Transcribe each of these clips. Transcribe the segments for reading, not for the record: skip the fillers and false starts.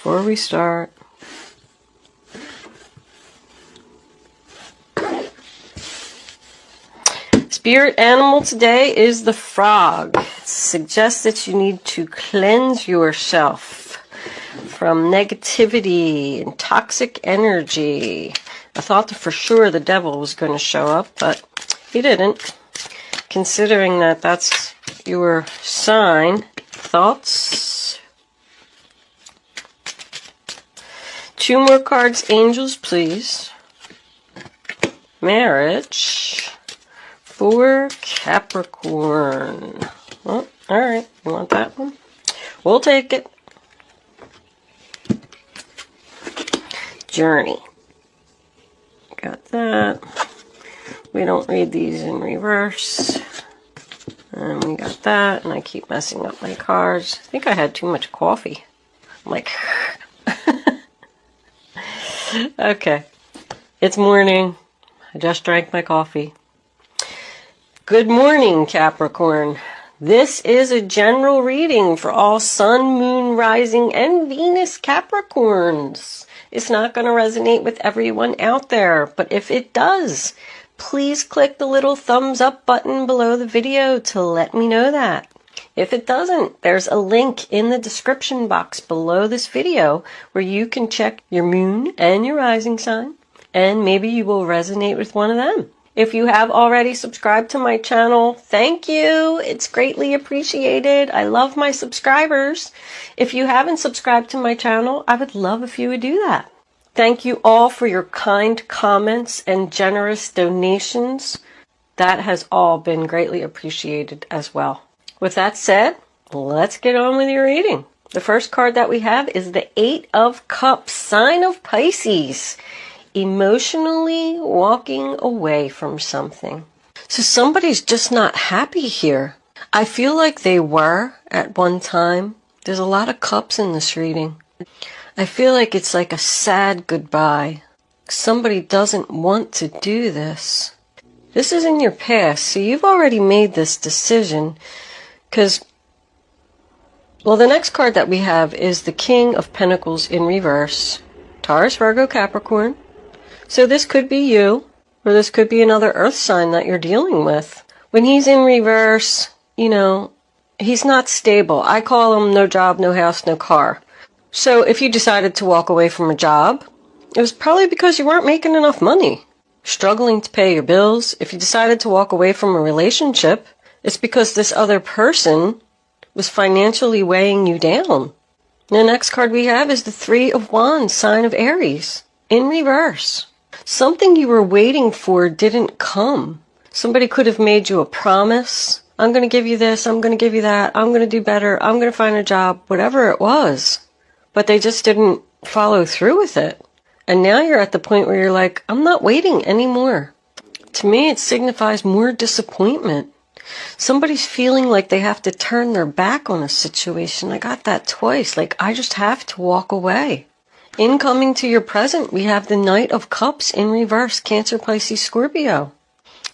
before we start. Spirit animal today is the frog. It suggests that you need to cleanse yourself from negativity and toxic energy. I thought for sure the devil was going to show up, but he didn't. Considering that that's your sign. Thoughts? 2 more cards, angels, please. Marriage for Capricorn. Oh, all right. You want that one? We'll take it. Journey. Got that. We don't read these in reverse. And we got that. And I keep messing up my cards. I think I had too much coffee. I'm like... Okay. It's morning. I just drank my coffee. Good morning, Capricorn. This is a general reading for all Sun, Moon, Rising, and Venus Capricorns. It's not going to resonate with everyone out there, but if it does, please click the little thumbs up button below the video to let me know that. If it doesn't, there's a link in the description box below this video where you can check your moon and your rising sign, and maybe you will resonate with one of them. If you have already subscribed to my channel, thank you. It's greatly appreciated. I love my subscribers. If you haven't subscribed to my channel, I would love if you would do that. Thank you all for your kind comments and generous donations. That has all been greatly appreciated as well. With that said, let's get on with your reading. The first card that we have is the 8 of Cups, sign of Pisces. Emotionally walking away from something. So somebody's just not happy here. I feel like they were at one time. There's a lot of cups in this reading. I feel like it's like a sad goodbye. Somebody doesn't want to do this. This is in your past, so you've already made this decision. Because, well, the next card that we have is the King of Pentacles in reverse. Taurus, Virgo, Capricorn. So this could be you, or this could be another earth sign that you're dealing with. When he's in reverse, you know, he's not stable. I call him no job, no house, no car. So if you decided to walk away from a job, it was probably because you weren't making enough money, struggling to pay your bills. If you decided to walk away from a relationship, it's because this other person was financially weighing you down. The next card we have is the 3 of Wands, sign of Aries, in reverse. Something you were waiting for didn't come. Somebody could have made you a promise. I'm going to give you this. I'm going to give you that. I'm going to do better. I'm going to find a job, whatever it was. But they just didn't follow through with it. And now you're at the point where you're like, I'm not waiting anymore. To me, it signifies more disappointment. Somebody's feeling like they have to turn their back on a situation. I got that twice. Like, I just have to walk away. Incoming to your present, we have the Knight of Cups in reverse, Cancer, Pisces, Scorpio.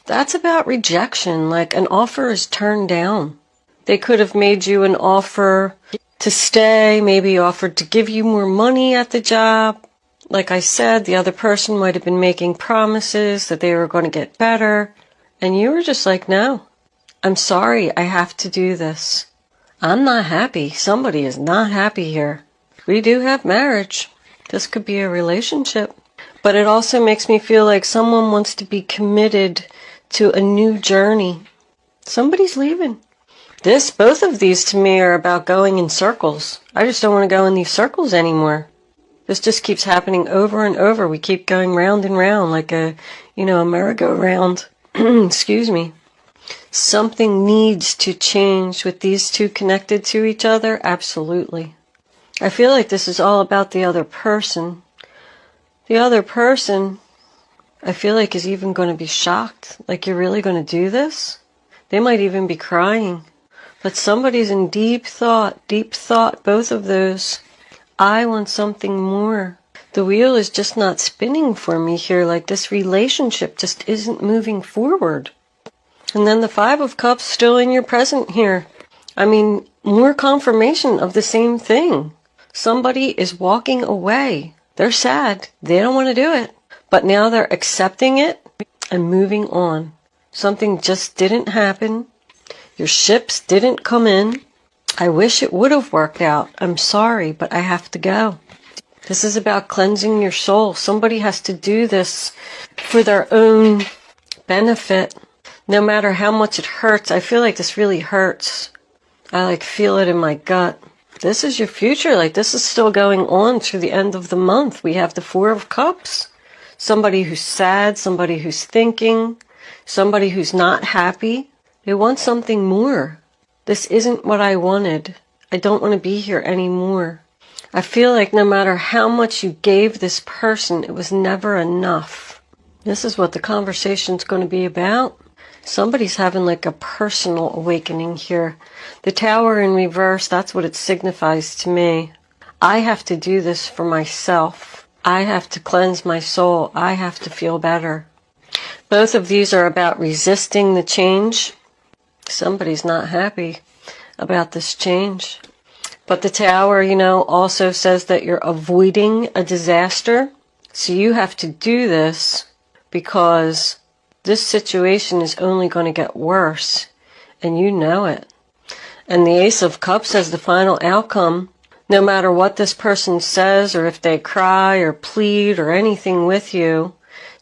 That's about rejection, like an offer is turned down. They could have made you an offer to stay, maybe offered to give you more money at the job. Like I said, the other person might have been making promises that they were going to get better. And you were just like, no, I'm sorry, I have to do this. I'm not happy. Somebody is not happy here. We do have marriage. This could be a relationship. But it also makes me feel like someone wants to be committed to a new journey. Somebody's leaving. Both of these to me are about going in circles. I just don't want to go in these circles anymore. This just keeps happening over and over. We keep going round and round like a merry-go-round. Excuse me. Something needs to change with these two connected to each other. Absolutely. I feel like this is all about the other person. The other person, I feel like, is even going to be shocked. Like, you're really going to do this? They might even be crying. But somebody's in deep thought, both of those. I want something more. The wheel is just not spinning for me here. Like, this relationship just isn't moving forward. And then the 5 of Cups still in your present here. I mean, more confirmation of the same thing. Somebody is walking away. They're sad. They don't want to do it. But now they're accepting it and moving on. Something just didn't happen. Your ships didn't come in. I wish it would have worked out. I'm sorry, but I have to go. This is about cleansing your soul. Somebody has to do this for their own benefit. No matter how much it hurts. I feel like this really hurts. I feel it in my gut. This is your future. This is still going on through the end of the month. We have the Four of Cups. Somebody who's sad, somebody who's thinking, somebody who's not happy. They want something more. This isn't what I wanted. I don't want to be here anymore. I feel like no matter how much you gave this person, it was never enough. This is what the conversation's going to be about. Somebody's having a personal awakening here. The Tower in reverse, that's what it signifies to me. I have to do this for myself. I have to cleanse my soul. I have to feel better. Both of these are about resisting the change. Somebody's not happy about this change. But the Tower, also says that you're avoiding a disaster. So you have to do this because this situation is only going to get worse, and you know it. And the Ace of Cups as the final outcome, no matter what this person says or if they cry or plead or anything with you,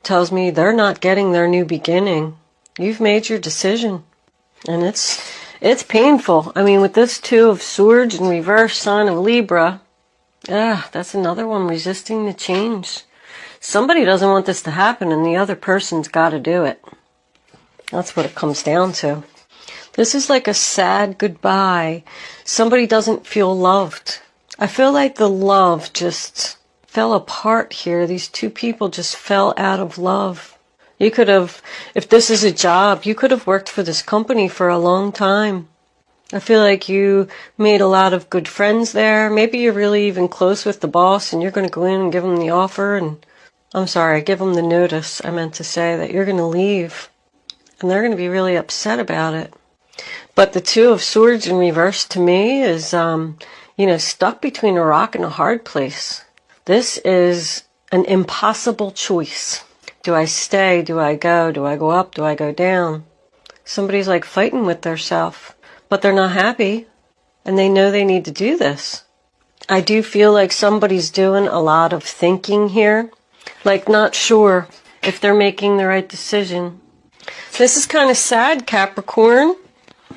tells me they're not getting their new beginning. You've made your decision, and it's painful. With this Two of Swords in reverse, sign of Libra, that's another one, resisting the change. Somebody doesn't want this to happen, and the other person's got to do it. That's what it comes down to. This is like a sad goodbye. Somebody doesn't feel loved. I feel like the love just fell apart here. These two people just fell out of love. You could have, if this is a job, you could have worked for this company for a long time. I feel like you made a lot of good friends there. Maybe you're really even close with the boss, and you're going to go in and give them the offer and give them the notice. I meant to say that you're going to leave, and they're going to be really upset about it. But the Two of Swords in reverse to me is, stuck between a rock and a hard place. This is an impossible choice. Do I stay? Do I go? Do I go up? Do I go down? Somebody's fighting with theirself, but they're not happy, and they know they need to do this. I do feel like somebody's doing a lot of thinking here. Not sure if they're making the right decision. This is kind of sad, Capricorn.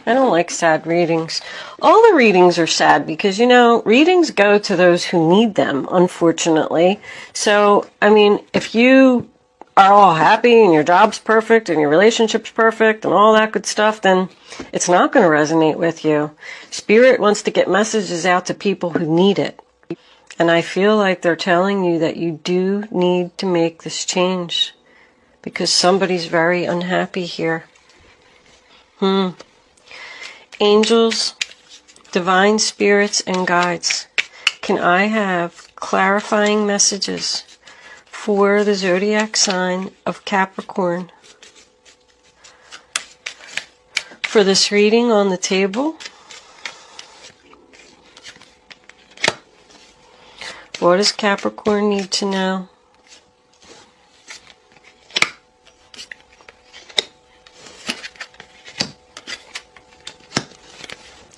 I don't like sad readings. All the readings are sad because, readings go to those who need them, unfortunately. So, if you are all happy and your job's perfect and your relationship's perfect and all that good stuff, then it's not going to resonate with you. Spirit wants to get messages out to people who need it. And I feel like they're telling you that you do need to make this change because somebody's very unhappy here. Angels, divine spirits, and guides, can I have clarifying messages for the zodiac sign of Capricorn? For this reading on the table, what does Capricorn need to know?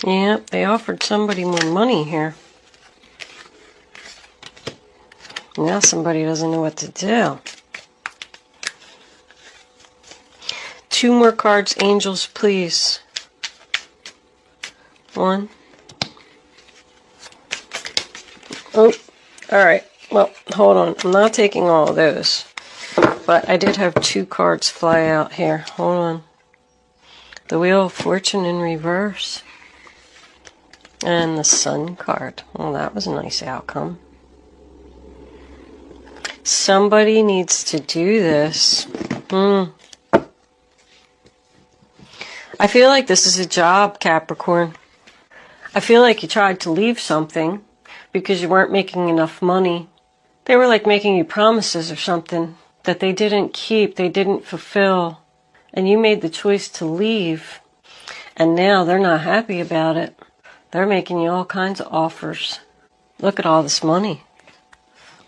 Yep, they offered somebody more money here. Now somebody doesn't know what to do. Two more cards, angels, please. One. Oh, all right. Well, hold on. I'm not taking all of those. But I did have two cards fly out here. Hold on. The Wheel of Fortune in reverse. And the Sun card. Well, that was a nice outcome. Somebody needs to do this. I feel like this is a job, Capricorn. I feel like you tried to leave something because you weren't making enough money. They were making you promises or something that they didn't keep, they didn't fulfill. And you made the choice to leave. And now they're not happy about it. They're making you all kinds of offers. Look at all this money.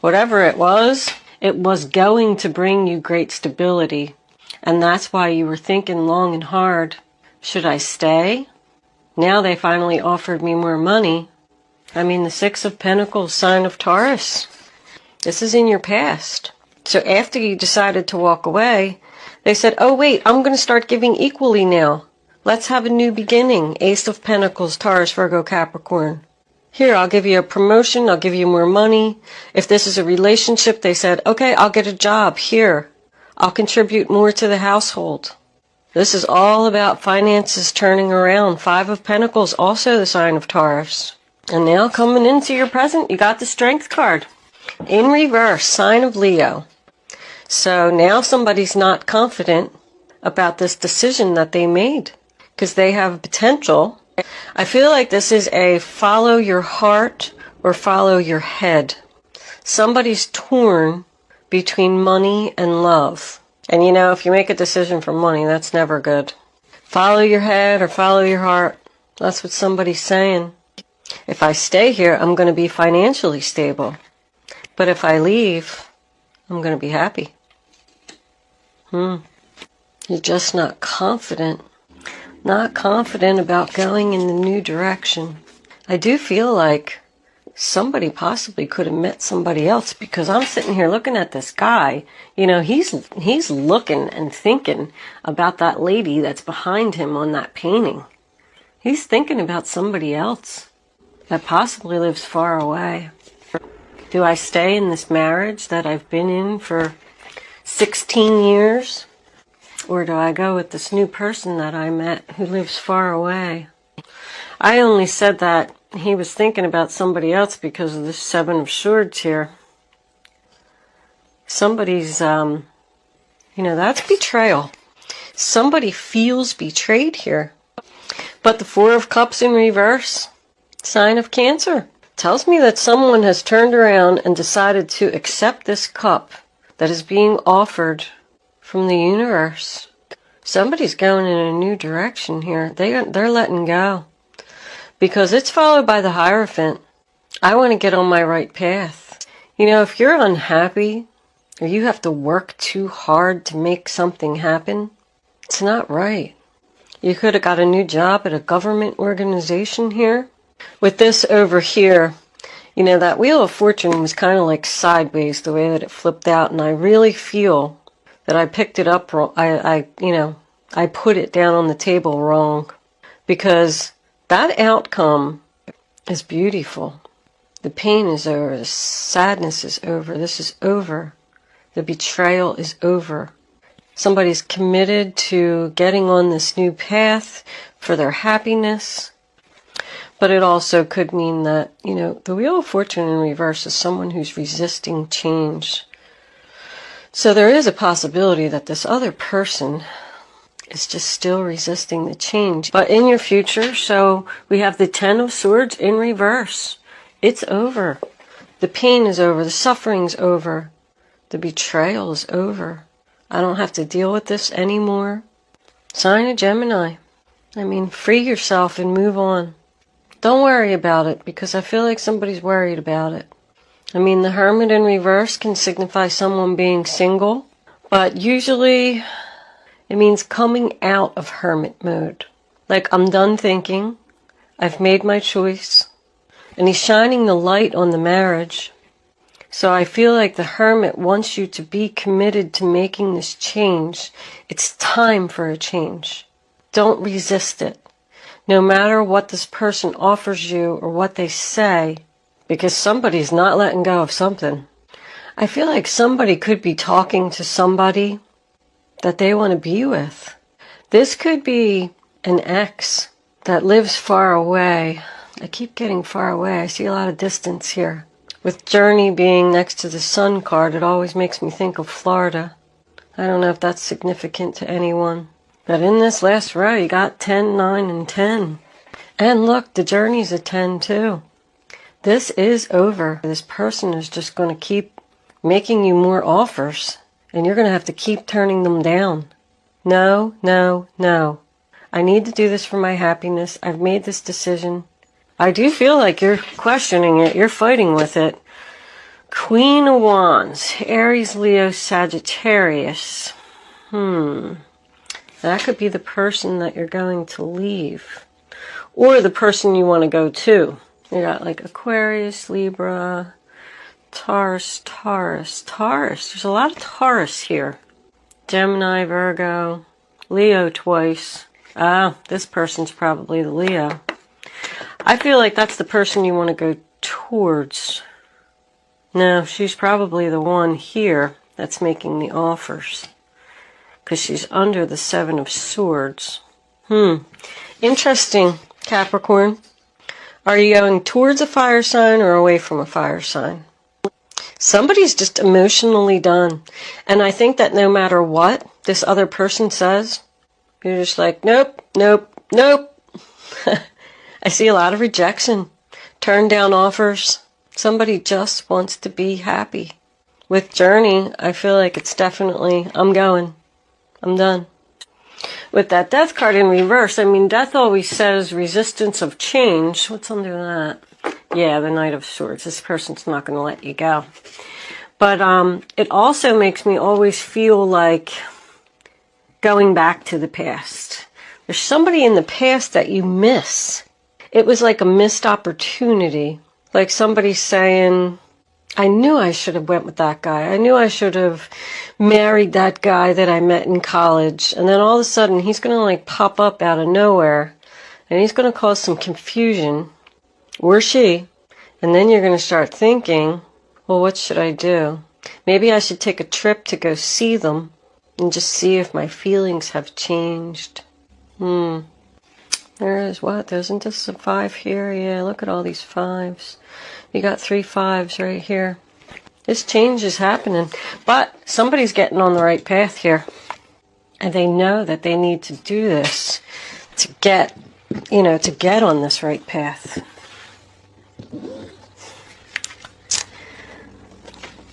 Whatever it was going to bring you great stability. And that's why you were thinking long and hard, should I stay? Now they finally offered me more money. I mean, the Six of Pentacles, sign of Taurus. This is in your past. So after you decided to walk away, they said, oh wait, I'm going to start giving equally now. Let's have a new beginning. Ace of Pentacles, Taurus, Virgo, Capricorn. Here, I'll give you a promotion. I'll give you more money. If this is a relationship, they said, okay, I'll get a job. Here, I'll contribute more to the household. This is all about finances turning around. Five of Pentacles, also the sign of Taurus. And now coming into your present, you got the Strength card. In reverse, sign of Leo. So now somebody's not confident about this decision that they made because they have potential. I feel like this is a follow your heart or follow your head. Somebody's torn between money and love. And you know, if you make a decision for money, that's never good. Follow your head or follow your heart. That's what somebody's saying. If I stay here, I'm going to be financially stable. But if I leave, I'm going to be happy. You're just not confident. Not confident about going in the new direction. I do feel like somebody possibly could have met somebody else because I'm sitting here looking at this guy. You know, he's looking and thinking about that lady that's behind him on that painting. He's thinking about somebody else that possibly lives far away. Do I stay in this marriage that I've been in for 16 years? Or do I go with this new person that I met who lives far away? I only said that he was thinking about somebody else because of the Seven of Swords here. Somebody's, that's betrayal. Somebody feels betrayed here. But the Four of Cups in reverse, sign of Cancer, tells me that someone has turned around and decided to accept this cup that is being offered from the universe. Somebody's going in a new direction here. They're letting go. Because it's followed by the Hierophant. I want to get on my right path. You know, if you're unhappy, or you have to work too hard to make something happen, it's not right. You could have got a new job at a government organization here. With this over here, you know, that Wheel of Fortune was kind of like sideways the way that it flipped out, and I really feel that I picked it up wrong. I put it down on the table wrong, because that outcome is beautiful. The pain is over. The sadness is over. This is over. The betrayal is over. Somebody's committed to getting on this new path for their happiness. But it also could mean that, you know, the Wheel of Fortune in reverse is someone who's resisting change. So there is a possibility that this other person is just still resisting the change. But in your future, so we have the Ten of Swords in reverse. It's over. The pain is over. The suffering's over. The betrayal is over. I don't have to deal with this anymore. Sign of Gemini. I mean, free yourself and move on. Don't worry about it, because I feel like somebody's worried about it. I mean, the Hermit in reverse can signify someone being single, but usually it means coming out of hermit mode. Like, I'm done thinking. I've made my choice. And he's shining the light on the marriage. So I feel like the Hermit wants you to be committed to making this change. It's time for a change. Don't resist it. No matter what this person offers you or what they say, because somebody's not letting go of something. I feel like somebody could be talking to somebody that they want to be with. This could be an ex that lives far away. I keep getting far away. I see a lot of distance here. With Journey being next to the Sun card, it always makes me think of Florida. I don't know if that's significant to anyone. But in this last row, you got 10, 9, and 10. And look, the Journey's a 10 too. This is over. This person is just going to keep making you more offers, and you're going to have to keep turning them down. No, no, no. I need to do this for my happiness. I've made this decision. I do feel like you're questioning it. You're fighting with it. Queen of Wands, Aries, Leo, Sagittarius. That could be the person that you're going to leave. Or the person you want to go to. You got like Aquarius, Libra, Taurus. There's a lot of Taurus here. Gemini, Virgo, Leo twice. This person's probably the Leo. I feel like that's the person you want to go towards. No, she's probably the one here that's making the offers. Because she's under the Seven of Swords. Interesting, Capricorn. Are you going towards a fire sign or away from a fire sign? Somebody's just emotionally done. And I think that no matter what this other person says, you're just like, nope, nope, nope. I see a lot of rejection. Turn down offers. Somebody just wants to be happy. With Journey, I feel like it's definitely, I'm going. I'm done. With that Death card in reverse, I mean, Death always says resistance of change. What's under that? Yeah, the Knight of Swords. This person's not going to let you go. But it also makes me always feel like going back to the past. There's somebody in the past that you miss. It was like a missed opportunity. Like somebody saying, I knew I should have went with that guy. I knew I should have married that guy that I met in college. And then all of a sudden, he's going to like pop up out of nowhere. And he's going to cause some confusion. Or she. And then you're going to start thinking, well, what should I do? Maybe I should take a trip to go see them. And just see if my feelings have changed. There is what? Isn't this a 5 here? Yeah, look at all these 5s. You got 3 5s right here. This change is happening. But somebody's getting on the right path here. And they know that they need to do this to get, to get on this right path.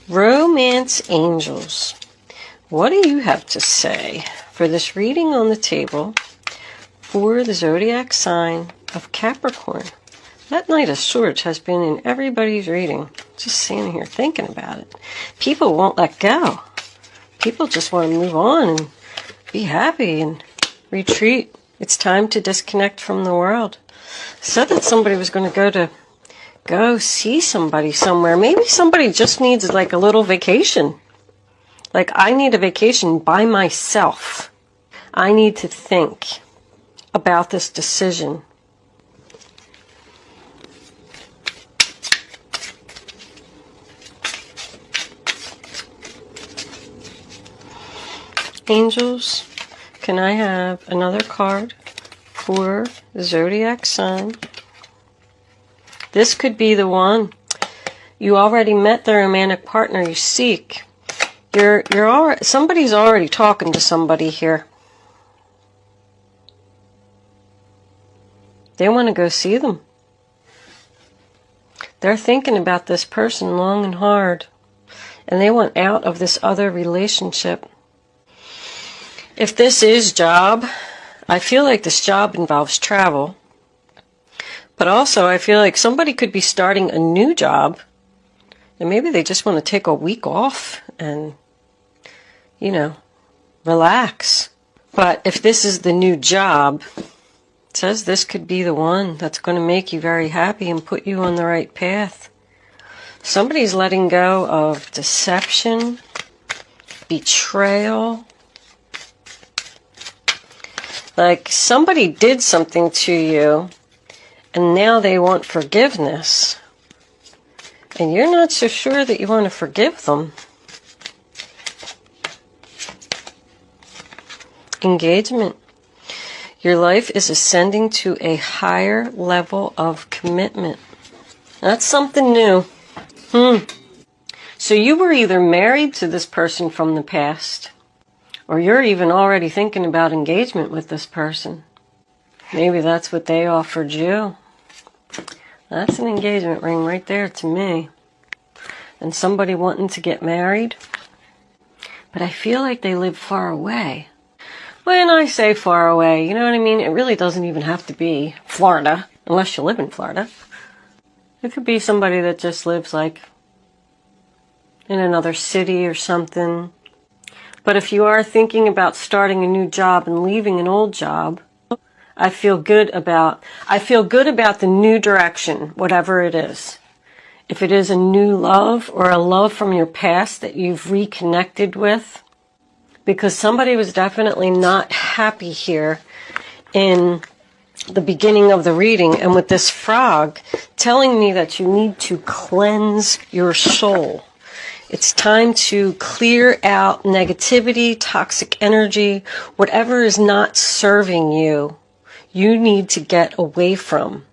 Romance Angels. What do you have to say for this reading on the table for the zodiac sign of Capricorn? That Knight of Swords has been in everybody's reading. Just sitting here thinking about it. People won't let go. People just want to move on and be happy and retreat. It's time to disconnect from the world. I said that somebody was going to go see somebody somewhere. Maybe somebody just needs like a little vacation. Like, I need a vacation by myself. I need to think about this decision. Angels, can I have another card for the zodiac sign? This could be the one. You already met the romantic partner you seek. Somebody's already talking to somebody here. They want to go see them. They're thinking about this person long and hard. And they want out of this other relationship. If this is job, I feel like this job involves travel. But also I feel like somebody could be starting a new job. And maybe they just want to take a week off and, relax. But if this is the new job, it says this could be the one that's going to make you very happy and put you on the right path. Somebody's letting go of deception, betrayal. Like somebody did something to you and now they want forgiveness. And you're not so sure that you want to forgive them. Engagement. Your life is ascending to a higher level of commitment. That's something new. So you were either married to this person from the past, or you're even already thinking about engagement with this person. Maybe that's what they offered you. That's an engagement ring right there to me. And somebody wanting to get married. But I feel like they live far away. When I say far away, you know what I mean? It really doesn't even have to be Florida, unless you live in Florida. It could be somebody that just lives like in another city or something. But if you are thinking about starting a new job and leaving an old job, I feel good about the new direction, whatever it is. If it is a new love or a love from your past that you've reconnected with, because somebody was definitely not happy here in the beginning of the reading, and with this frog telling me that you need to cleanse your soul. It's time to clear out negativity, toxic energy, whatever is not serving you, you need to get away from.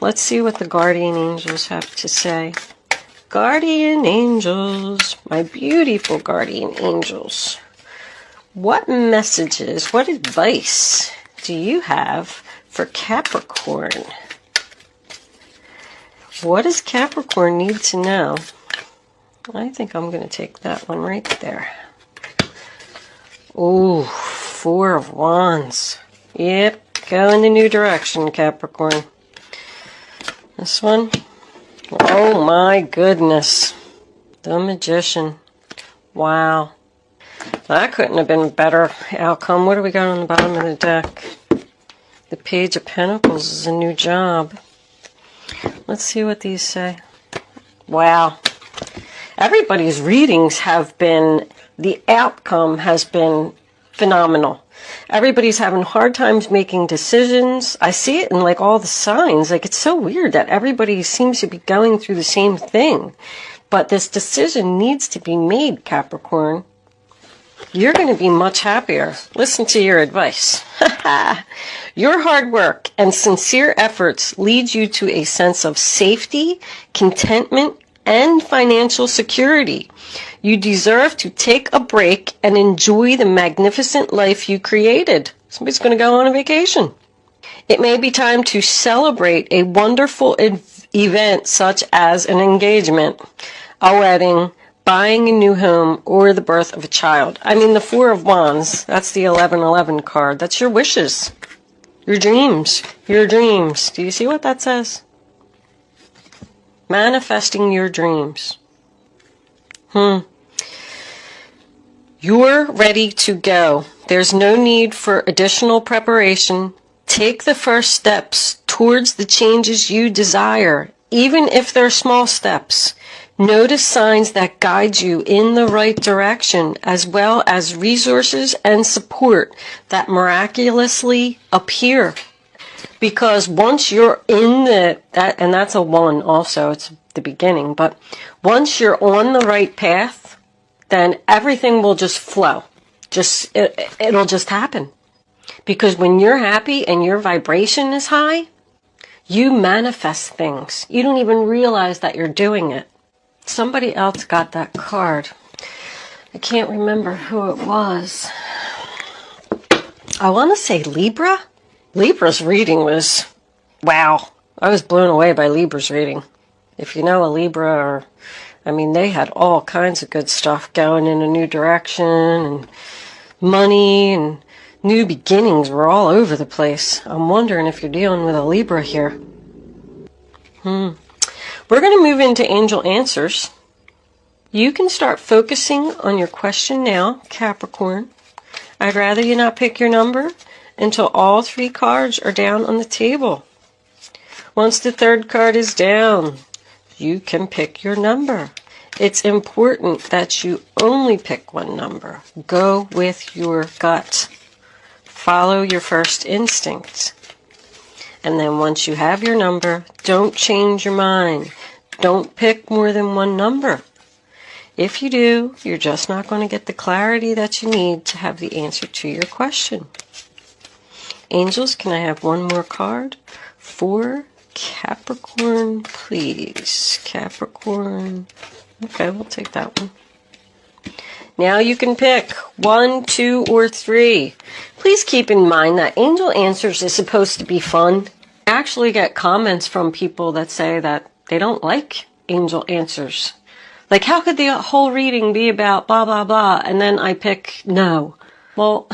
Let's see what the guardian angels have to say. Guardian angels, my beautiful guardian angels. What messages, what advice do you have for Capricorn? What does Capricorn need to know? I think I'm going to take that one right there. Ooh, Four of Wands. Yep, go in the new direction, Capricorn. This one. Oh my goodness. The Magician. Wow. That couldn't have been a better outcome. What do we got on the bottom of the deck? The Page of Pentacles is a new job. Let's see what these say. Wow. Everybody's readings have been, the outcome has been phenomenal. Everybody's having hard times making decisions. I see it in like all the signs. Like it's so weird that everybody seems to be going through the same thing. But this decision needs to be made, Capricorn. You're going to be much happier. Listen to your advice. Your hard work and sincere efforts lead you to a sense of safety, contentment, and financial security. You deserve to take a break and enjoy the magnificent life you created. Somebody's going to go on a vacation. It may be time to celebrate a wonderful event such as an engagement, a wedding, buying a new home, or the birth of a child. I mean, the Four of Wands, that's the 1111 card. That's your wishes, your dreams, your dreams. Do you see what that says? Manifesting your dreams. You're ready to go. There's no need for additional preparation. Take the first steps towards the changes you desire, even if they're small steps. Notice signs that guide you in the right direction, as well as resources and support that miraculously appear. Because once you're in and that's a 1 also, it's the beginning, but once you're on the right path, then everything will just flow. It'll just happen. Because when you're happy and your vibration is high, you manifest things. You don't even realize that you're doing it. Somebody else got that card. I can't remember who it was. I want to say Libra. Libra's reading was, wow. I was blown away by Libra's reading. If you know a Libra, they had all kinds of good stuff going in a new direction, and money and new beginnings were all over the place. I'm wondering if you're dealing with a Libra here. We're going to move into angel answers. You can start focusing on your question now, Capricorn. I'd rather you not pick your number until all 3 cards are down on the table. Once the 3rd card is down, you can pick your number. It's important that you only pick one number. Go with your gut. Follow your first instinct. And then once you have your number, don't change your mind. Don't pick more than one number. If you do, you're just not going to get the clarity that you need to have the answer to your question. Angels, can I have one more card for Capricorn, please? Capricorn. Okay, we'll take that one. Now you can pick 1, 2, or 3. Please keep in mind that angel answers is supposed to be fun. I actually get comments from people that say that they don't like angel answers. Like, how could the whole reading be about blah, blah, blah, and then I pick no? Well,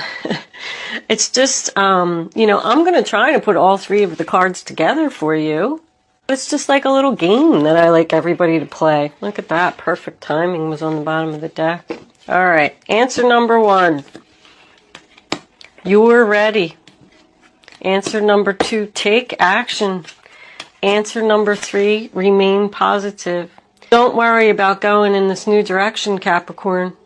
it's just, I'm going to try to put all 3 of the cards together for you. It's just like a little game that I like everybody to play. Look at that. Perfect timing was on the bottom of the deck. All right. Answer number 1. You're ready. Answer number 2. Take action. Answer number 3. Remain positive. Don't worry about going in this new direction, Capricorn.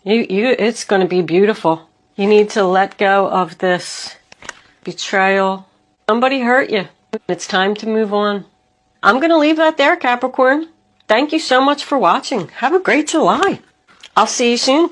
It's going to be beautiful. You need to let go of this betrayal. Somebody hurt you. It's time to move on. I'm going to leave that there, Capricorn. Thank you so much for watching. Have a great July. I'll see you soon.